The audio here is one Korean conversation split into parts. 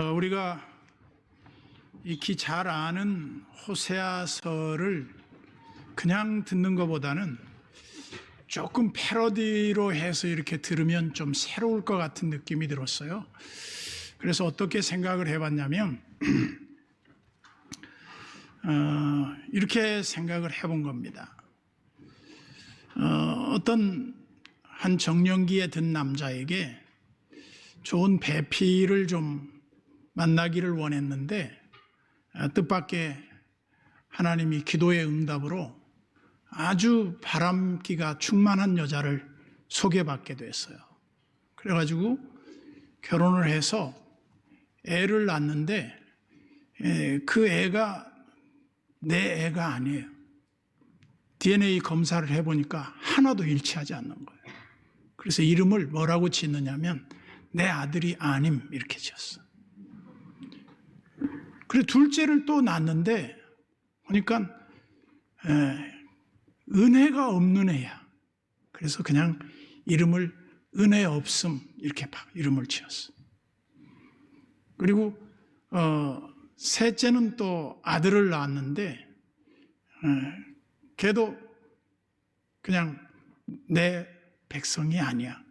우리가 익히 잘 아는 호세아서를 그냥 듣는 것보다는 조금 패러디로 해서 이렇게 들으면 좀 새로울 것 같은 느낌이 들었어요. 그래서 어떻게 생각을 해봤냐면 이렇게 생각을 해본 겁니다. 어떤 한 정년기에 든 남자에게 좋은 배필을 좀 만나기를 원했는데 뜻밖의 하나님이 기도의 응답으로 아주 바람기가 충만한 여자를 소개받게 됐어요. 그래가지고 결혼을 해서 애를 낳았는데 그 애가 내 애가 아니에요. DNA 검사를 해보니까 하나도 일치하지 않는 거예요. 그래서 이름을 뭐라고 짓느냐면 내 아들이 아님 이렇게 지었어. 그래 둘째를 또 낳았는데 그러니까 은혜가 없는 애야. 그래서 그냥 이름을 은혜 없음 이렇게 이름을 지었어. 그리고 셋째는 또 아들을 낳았는데 걔도 그냥 내 백성이 아니야.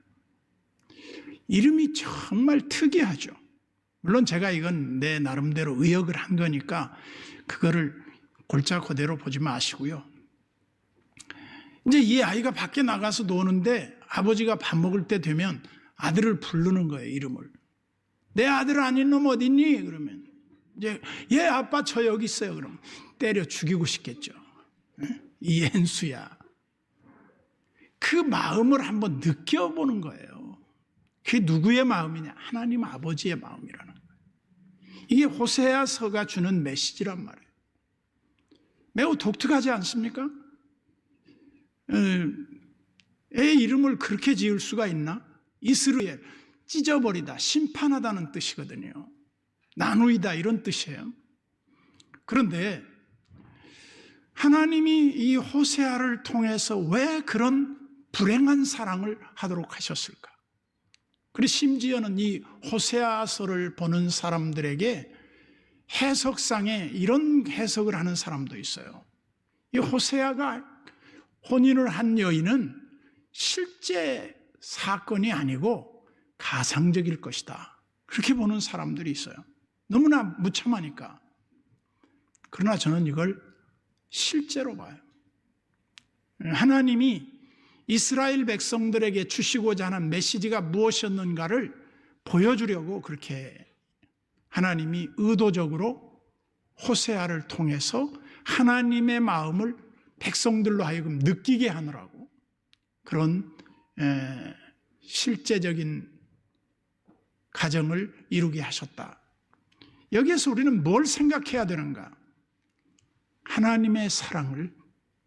이름이 정말 특이하죠. 물론 제가 이건 내 나름대로 의역을 한 거니까 그거를 골자 그대로 보지 마시고요. 이제 이 아이가 밖에 나가서 노는데 아버지가 밥 먹을 때 되면 아들을 부르는 거예요, 이름을. 내 아들 아닌 놈 어딨니? 그러면 이제 얘 아빠 저 여기 있어요. 그럼 때려 죽이고 싶겠죠. 이엔수야. 그 마음을 한번 느껴보는 거예요. 그게 누구의 마음이냐? 하나님 아버지의 마음이라는 거예요. 이게 호세아서가 주는 메시지란 말이에요. 매우 독특하지 않습니까? 애 이름을 그렇게 지을 수가 있나? 이스라엘, 찢어버리다, 심판하다는 뜻이거든요. 나누이다 이런 뜻이에요. 그런데 하나님이 이 호세아를 통해서 왜 그런 불행한 사랑을 하도록 하셨을까? 그리고 심지어는 이 호세아서를 보는 사람들에게 해석상에 이런 해석을 하는 사람도 있어요. 이 호세아가 혼인을 한 여인은 실제 사건이 아니고 가상적일 것이다. 그렇게 보는 사람들이 있어요. 너무나 무참하니까. 그러나 저는 이걸 실제로 봐요. 하나님이 이스라엘 백성들에게 주시고자 하는 메시지가 무엇이었는가를 보여주려고 그렇게 하나님이 의도적으로 호세아를 통해서 하나님의 마음을 백성들로 하여금 느끼게 하느라고 그런 실제적인 가정을 이루게 하셨다. 여기에서 우리는 뭘 생각해야 되는가? 하나님의 사랑을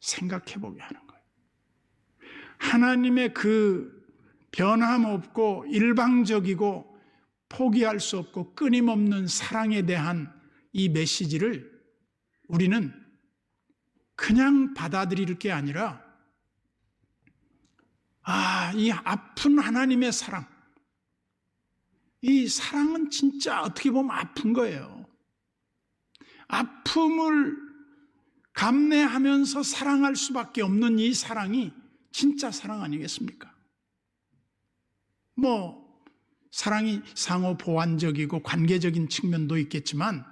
생각해 보게 하는 거예요. 하나님의 그 변함없고 일방적이고 포기할 수 없고 끊임없는 사랑에 대한 이 메시지를 우리는 그냥 받아들일 게 아니라 이 아픈 하나님의 사랑, 이 사랑은 진짜 어떻게 보면 아픈 거예요. 아픔을 감내하면서 사랑할 수밖에 없는 이 사랑이 진짜 사랑 아니겠습니까? 사랑이 상호 보완적이고 관계적인 측면도 있겠지만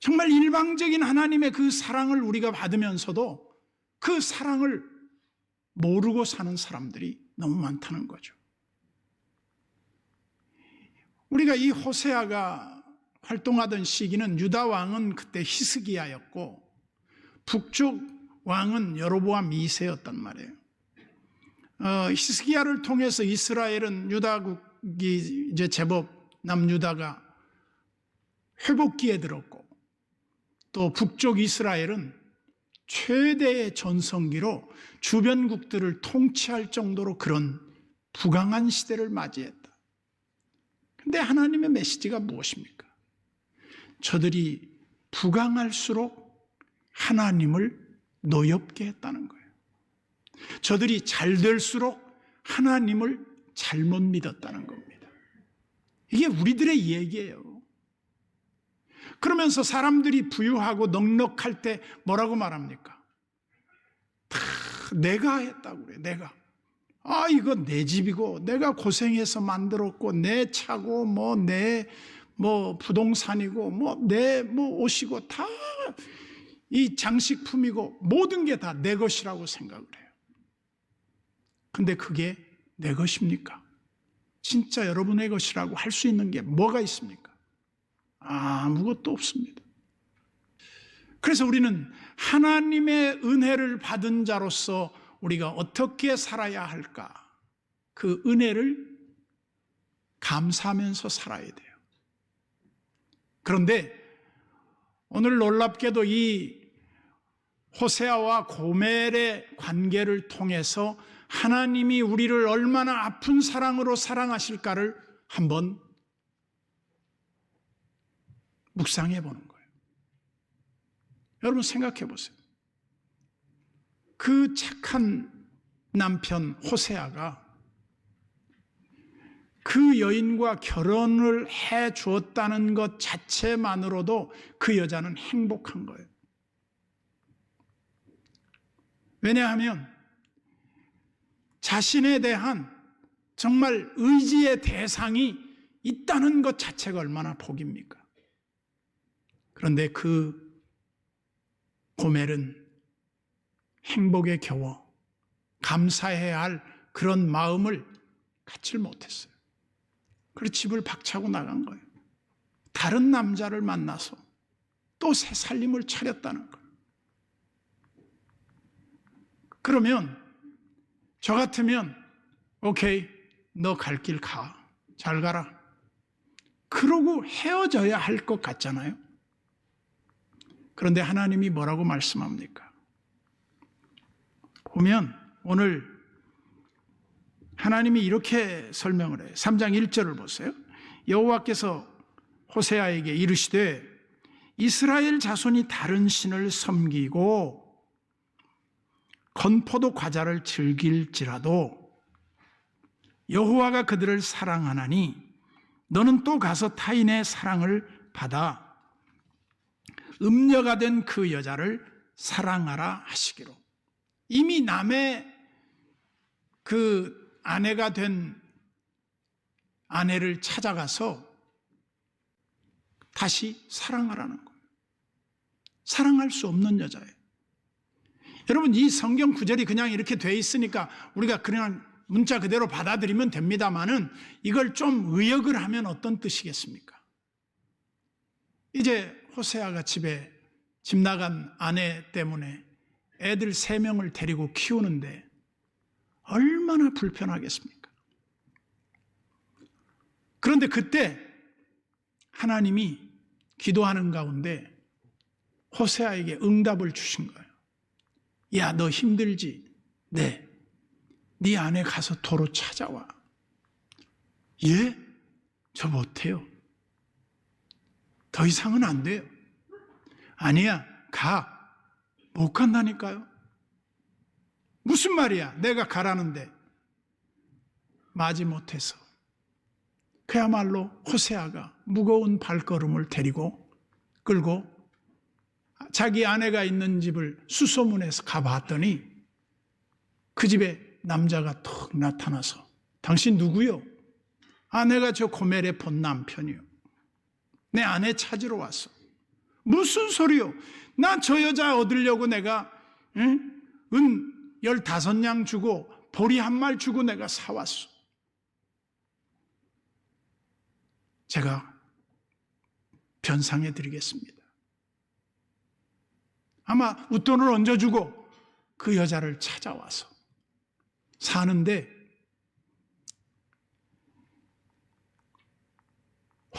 정말 일방적인 하나님의 그 사랑을 우리가 받으면서도 그 사랑을 모르고 사는 사람들이 너무 많다는 거죠. 우리가 이 호세아가 활동하던 시기는 유다 왕은 그때 히스기야였고 북쪽 왕은 여로보암 2세였단 말이에요. 히스기야를 통해서 이스라엘은 유다국이 이제 제법 남유다가 회복기에 들었고 또 북쪽 이스라엘은 최대의 전성기로 주변국들을 통치할 정도로 그런 부강한 시대를 맞이했다. 근데 하나님의 메시지가 무엇입니까? 저들이 부강할수록 하나님을 노엽게 했다는 거예요. 저들이 잘 될수록 하나님을 잘못 믿었다는 겁니다. 이게 우리들의 얘기예요. 그러면서 사람들이 부유하고 넉넉할 때 뭐라고 말합니까? 다 내가 했다고 그래. 내가. 이거 내 집이고 내가 고생해서 만들었고 내 차고 내 부동산이고 내 옷이고 다 이 장식품이고 모든 게 다 내 것이라고 생각을 해요. 근데 그게 내 것입니까? 진짜 여러분의 것이라고 할 수 있는 게 뭐가 있습니까? 아무것도 없습니다. 그래서 우리는 하나님의 은혜를 받은 자로서 우리가 어떻게 살아야 할까? 그 은혜를 감사하면서 살아야 돼요. 그런데 오늘 놀랍게도 이 호세아와 고멜의 관계를 통해서 하나님이 우리를 얼마나 아픈 사랑으로 사랑하실까를 한번 묵상해 보는 거예요. 여러분 생각해 보세요. 그 착한 남편 호세아가 그 여인과 결혼을 해 주었다는 것 자체만으로도 그 여자는 행복한 거예요. 왜냐하면 자신에 대한 정말 의지의 대상이 있다는 것 자체가 얼마나 복입니까? 그런데 그 고멜은 행복에 겨워 감사해야 할 그런 마음을 갖질 못했어요. 그래서 집을 박차고 나간 거예요. 다른 남자를 만나서 또 새 살림을 차렸다는 거예요. 그러면 저 같으면 오케이, 너 갈 길 가. 잘 가라. 그러고 헤어져야 할 것 같잖아요. 그런데 하나님이 뭐라고 말씀합니까? 보면 오늘 하나님이 이렇게 설명을 해요. 3장 1절을 보세요. 여호와께서 호세아에게 이르시되 이스라엘 자손이 다른 신을 섬기고 건포도 과자를 즐길지라도 여호와가 그들을 사랑하나니 너는 또 가서 타인의 사랑을 받아 음녀가 된 그 여자를 사랑하라 하시기로. 이미 남의 그 아내가 된 아내를 찾아가서 다시 사랑하라는 거예요. 사랑할 수 없는 여자예요. 여러분, 이 성경 구절이 그냥 이렇게 돼 있으니까 우리가 그냥 문자 그대로 받아들이면 됩니다만은 이걸 좀 의역을 하면 어떤 뜻이겠습니까? 이제 호세아가 집에 집 나간 아내 때문에 애들 3명을 데리고 키우는데 얼마나 불편하겠습니까? 그런데 그때 하나님이 기도하는 가운데 호세아에게 응답을 주신 거예요. 야, 너 힘들지? 네. 네 아내 가서 도로 찾아와. 예? 저 못해요. 더 이상은 안 돼요. 아니야, 가. 못 간다니까요. 무슨 말이야? 내가 가라는데. 마지못해서 그야말로 호세아가 무거운 발걸음을 끌고 자기 아내가 있는 집을 수소문해서 가봤더니 그 집에 남자가 턱 나타나서 당신 누구요? 내가 저 고멜의 본 남편이요. 내 아내 찾으러 왔어. 무슨 소리요? 나 저 여자 얻으려고 내가 은 15냥 주고 보리 1마리 주고 내가 사왔어. 제가 변상해 드리겠습니다. 아마 웃돈을 얹어주고 그 여자를 찾아와서 사는데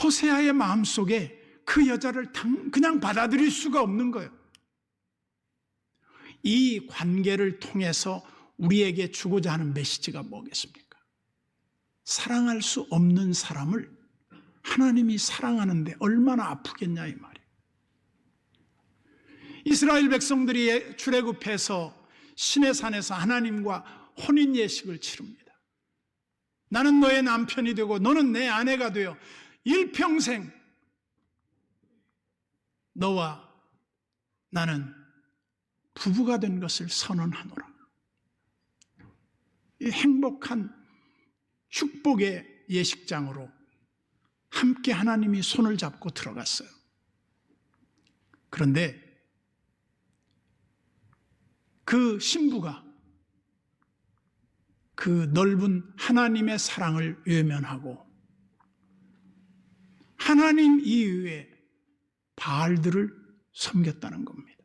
호세아의 마음속에 그 여자를 그냥 받아들일 수가 없는 거예요. 이 관계를 통해서 우리에게 주고자 하는 메시지가 뭐겠습니까? 사랑할 수 없는 사람을 하나님이 사랑하는데 얼마나 아프겠냐 이 말이에요. 이스라엘 백성들이 출애굽해서 시내산에서 하나님과 혼인 예식을 치릅니다. 나는 너의 남편이 되고 너는 내 아내가 되어 일평생 너와 나는 부부가 된 것을 선언하노라. 이 행복한 축복의 예식장으로 함께 하나님이 손을 잡고 들어갔어요. 그런데 그 신부가 그 넓은 하나님의 사랑을 외면하고 하나님 이외의 바알들을 섬겼다는 겁니다.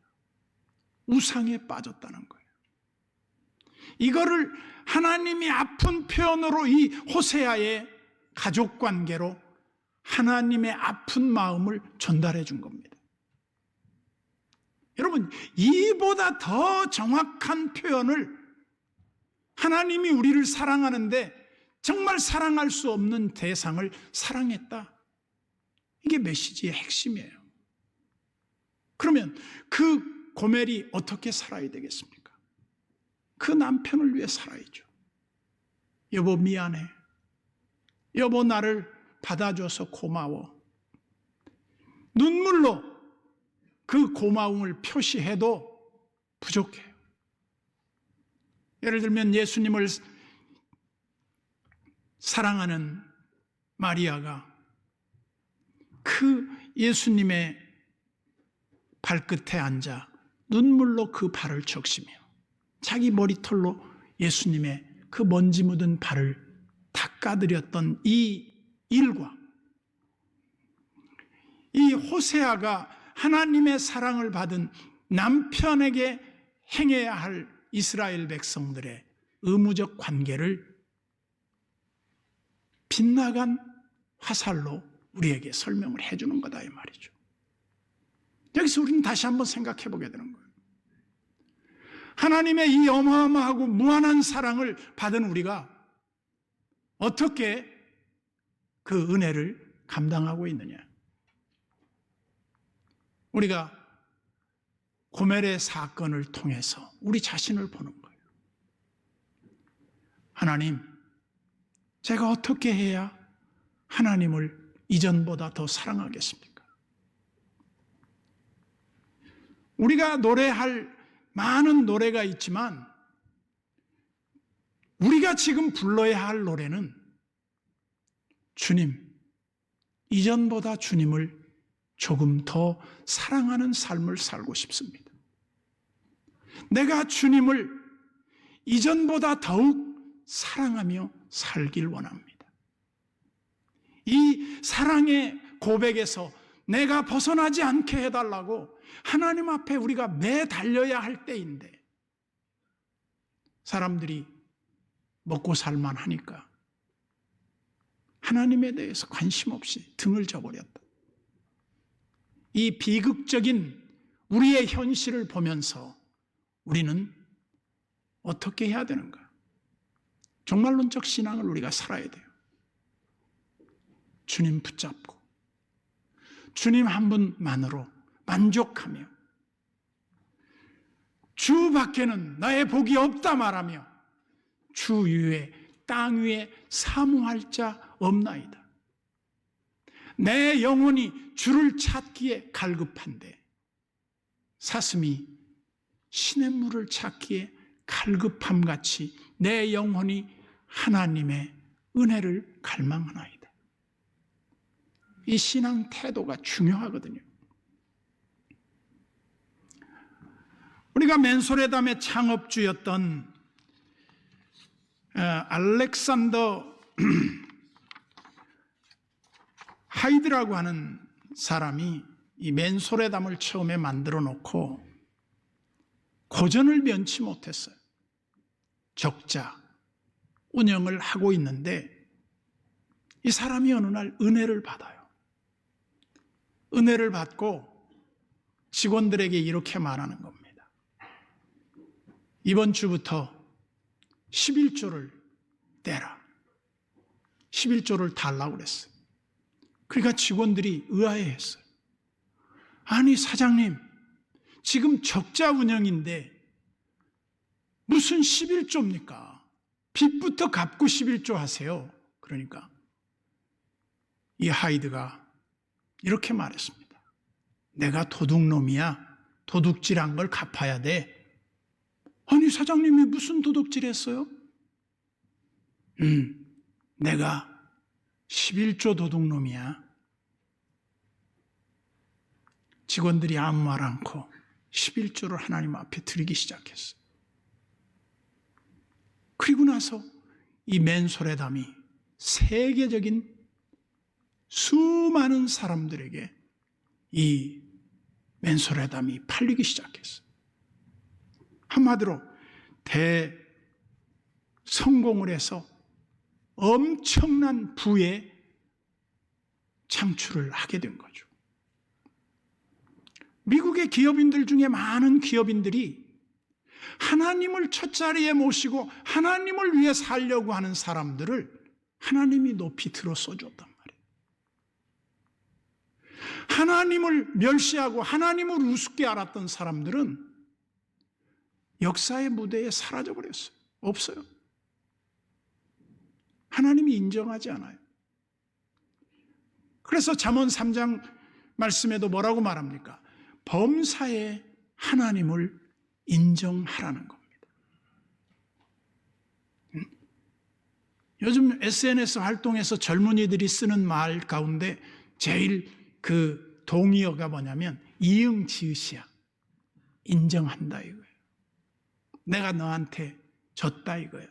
우상에 빠졌다는 거예요. 이거를 하나님이 아픈 표현으로 이 호세아의 가족관계로 하나님의 아픈 마음을 전달해 준 겁니다. 여러분, 이보다 더 정확한 표현을 하나님이 우리를 사랑하는데 정말 사랑할 수 없는 대상을 사랑했다. 이게 메시지의 핵심이에요. 그러면 그 고멜이 어떻게 살아야 되겠습니까? 그 남편을 위해 살아야죠. 여보 미안해. 여보 나를 받아줘서 고마워. 눈물로 그 고마움을 표시해도 부족해요. 예를 들면 예수님을 사랑하는 마리아가 그 예수님의 발끝에 앉아 눈물로 그 발을 적시며 자기 머리털로 예수님의 그 먼지 묻은 발을 닦아드렸던 이 일과 이 호세아가 하나님의 사랑을 받은 남편에게 행해야 할 이스라엘 백성들의 의무적 관계를 빗나간 화살로 우리에게 설명을 해주는 거다 이 말이죠. 여기서 우리는 다시 한번 생각해 보게 되는 거예요. 하나님의 이 어마어마하고 무한한 사랑을 받은 우리가 어떻게 그 은혜를 감당하고 있느냐. 우리가 고멜의 사건을 통해서 우리 자신을 보는 거예요. 하나님, 제가 어떻게 해야 하나님을 이전보다 더 사랑하겠습니까? 우리가 노래할 많은 노래가 있지만 우리가 지금 불러야 할 노래는 주님, 이전보다 주님을 조금 더 사랑하는 삶을 살고 싶습니다. 내가 주님을 이전보다 더욱 사랑하며 살길 원합니다. 이 사랑의 고백에서 내가 벗어나지 않게 해달라고 하나님 앞에 우리가 매달려야 할 때인데 사람들이 먹고 살만 하니까 하나님에 대해서 관심 없이 등을 져버렸다. 이 비극적인 우리의 현실을 보면서 우리는 어떻게 해야 되는가? 종말론적 신앙을 우리가 살아야 돼요. 주님 붙잡고 주님 한 분만으로 만족하며 주 밖에는 나의 복이 없다 말하며 주 위에 땅 위에 사모할 자 없나이다. 내 영혼이 주를 찾기에 갈급한데 사슴이 시냇물을 찾기에 갈급함같이 내 영혼이 하나님의 은혜를 갈망하나이다. 이 신앙 태도가 중요하거든요. 우리가 맨소레담의 창업주였던 알렉산더 하이드라고 하는 사람이 이 맨소레담을 처음에 만들어 놓고 고전을 면치 못했어요. 적자 운영을 하고 있는데 이 사람이 어느 날 은혜를 받아요. 은혜를 받고 직원들에게 이렇게 말하는 겁니다. 이번 주부터 11조를 떼라. 11조를 달라고 그랬어요. 그러니까 직원들이 의아해했어요. 아니 사장님, 지금 적자 운영인데 무슨 11조입니까? 빚부터 갚고 11조 하세요. 그러니까 이 하이드가 이렇게 말했습니다. 내가 도둑놈이야. 도둑질한 걸 갚아야 돼. 아니, 사장님이 무슨 도둑질했어요? 내가 11조 도둑놈이야. 직원들이 아무 말 않고 11조를 하나님 앞에 드리기 시작했어요. 그리고 나서 이 맨소레담이 세계적인 수많은 사람들에게 이 맨소레담이 팔리기 시작했어요. 한마디로 대성공을 해서 엄청난 부의 창출을 하게 된 거죠. 미국의 기업인들 중에 많은 기업인들이 하나님을 첫자리에 모시고 하나님을 위해 살려고 하는 사람들을 하나님이 높이 들어 써줬단 말이에요. 하나님을 멸시하고 하나님을 우습게 알았던 사람들은 역사의 무대에 사라져버렸어요. 없어요. 하나님이 인정하지 않아요. 그래서 잠언 3장 말씀에도 뭐라고 말합니까? 범사에 하나님을 인정하라는 겁니다. 요즘 SNS 활동에서 젊은이들이 쓰는 말 가운데 제일 그 동의어가 뭐냐면 이응 지읒이야. 인정한다 이거예요. 내가 너한테 졌다 이거야.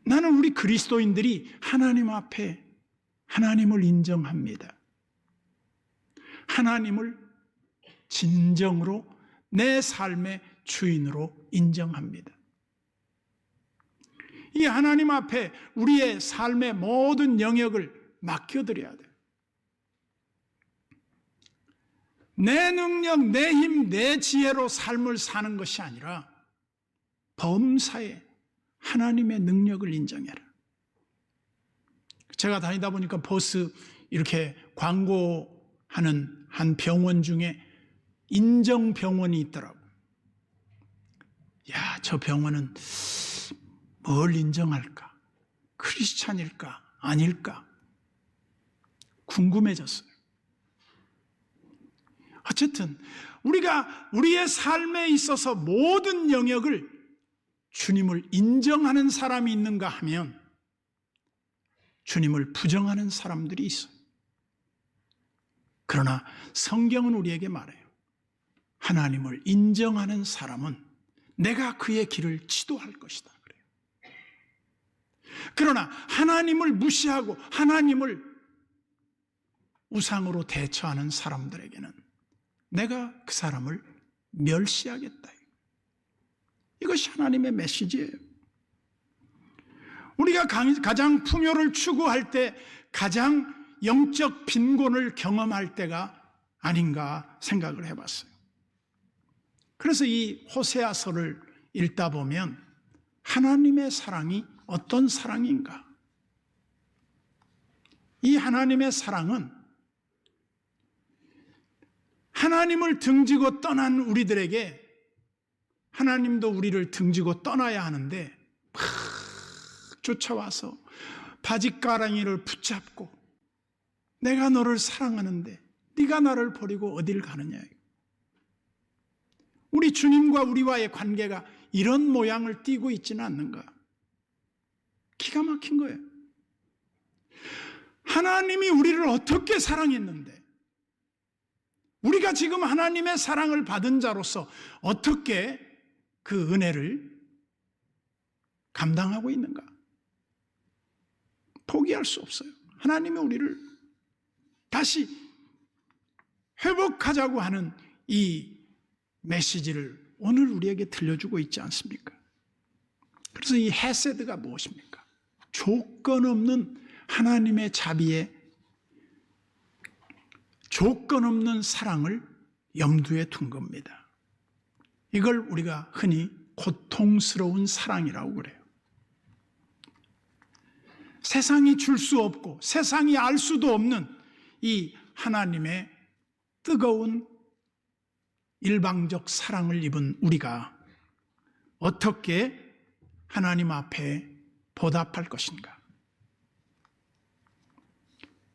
나는 우리 그리스도인들이 하나님 앞에 하나님을 인정합니다. 하나님을 진정으로 내 삶의 주인으로 인정합니다. 이 하나님 앞에 우리의 삶의 모든 영역을 맡겨드려야 돼요. 내 능력, 내 힘, 내 지혜로 삶을 사는 것이 아니라 범사에 하나님의 능력을 인정해라. 제가 다니다 보니까 버스 이렇게 광고하는 한 병원 중에 인정병원이 있더라고. 야, 저 병원은 뭘 인정할까? 크리스찬일까? 아닐까? 궁금해졌어요. 어쨌든 우리가 우리의 삶에 있어서 모든 영역을 주님을 인정하는 사람이 있는가 하면 주님을 부정하는 사람들이 있어요. 그러나 성경은 우리에게 말해요. 하나님을 인정하는 사람은 내가 그의 길을 지도할 것이다. 그래요. 그러나 하나님을 무시하고 하나님을 우상으로 대처하는 사람들에게는 내가 그 사람을 멸시하겠다. 이것이 하나님의 메시지예요. 우리가 가장 풍요를 추구할 때 가장 영적 빈곤을 경험할 때가 아닌가 생각을 해봤어요. 그래서 이 호세아서를 읽다 보면 하나님의 사랑이 어떤 사랑인가? 이 하나님의 사랑은 하나님을 등지고 떠난 우리들에게 하나님도 우리를 등지고 떠나야 하는데 막 쫓아와서 바짓가랑이를 붙잡고 내가 너를 사랑하는데 네가 나를 버리고 어딜 가느냐. 우리 주님과 우리와의 관계가 이런 모양을 띠고 있지는 않는가? 기가 막힌 거예요. 하나님이 우리를 어떻게 사랑했는데 우리가 지금 하나님의 사랑을 받은 자로서 어떻게 그 은혜를 감당하고 있는가? 포기할 수 없어요. 하나님이 우리를 다시 회복하자고 하는 이 메시지를 오늘 우리에게 들려주고 있지 않습니까? 그래서 이 헤세드가 무엇입니까? 조건 없는 하나님의 자비에 조건 없는 사랑을 염두에 둔 겁니다. 이걸 우리가 흔히 고통스러운 사랑이라고 그래요. 세상이 줄 수 없고 세상이 알 수도 없는 이 하나님의 뜨거운 일방적 사랑을 입은 우리가 어떻게 하나님 앞에 보답할 것인가?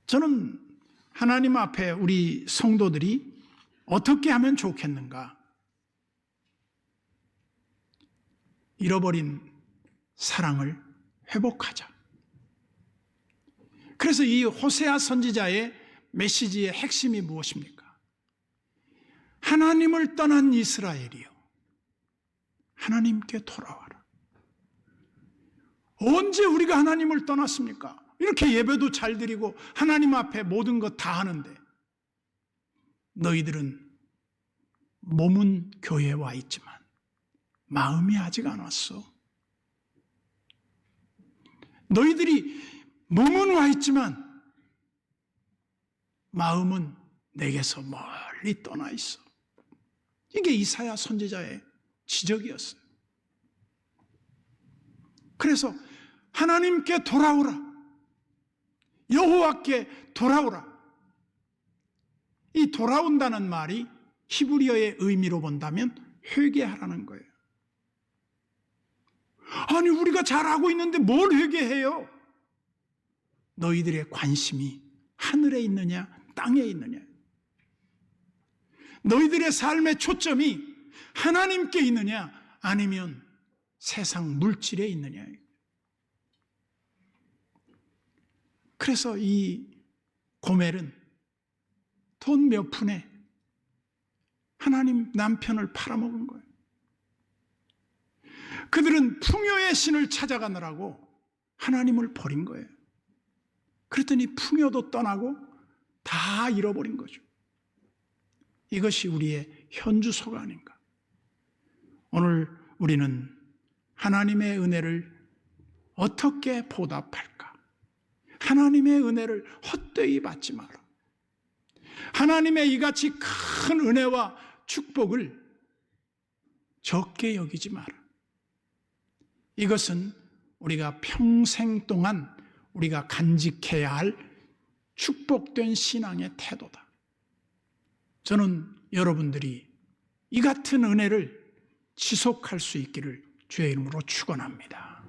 저는 하나님 앞에 우리 성도들이 어떻게 하면 좋겠는가? 잃어버린 사랑을 회복하자. 그래서 이 호세아 선지자의 메시지의 핵심이 무엇입니까? 하나님을 떠난 이스라엘이요, 하나님께 돌아와라. 언제 우리가 하나님을 떠났습니까? 이렇게 예배도 잘 드리고 하나님 앞에 모든 것 다 하는데 너희들은 몸은 교회에 와 있지만 마음이 아직 안 왔어. 너희들이 몸은 와 있지만 마음은 내게서 멀리 떠나 있어. 이게 이사야 선지자의 지적이었어요. 그래서 하나님께 돌아오라, 여호와께 돌아오라. 이 돌아온다는 말이 히브리어의 의미로 본다면 회개하라는 거예요. 아니, 우리가 잘하고 있는데 뭘 회개해요? 너희들의 관심이 하늘에 있느냐 땅에 있느냐, 너희들의 삶의 초점이 하나님께 있느냐 아니면 세상 물질에 있느냐. 그래서 이 고멜은 돈 몇 푼에 하나님 남편을 팔아먹은 거예요. 그들은 풍요의 신을 찾아가느라고 하나님을 버린 거예요. 그랬더니 풍요도 떠나고 다 잃어버린 거죠. 이것이 우리의 현주소가 아닌가. 오늘 우리는 하나님의 은혜를 어떻게 보답할까? 하나님의 은혜를 헛되이 받지 마라. 하나님의 이같이 큰 은혜와 축복을 적게 여기지 마라. 이것은 우리가 평생 동안 우리가 간직해야 할 축복된 신앙의 태도다. 저는 여러분들이 이 같은 은혜를 지속할 수 있기를 주의 이름으로 축원합니다.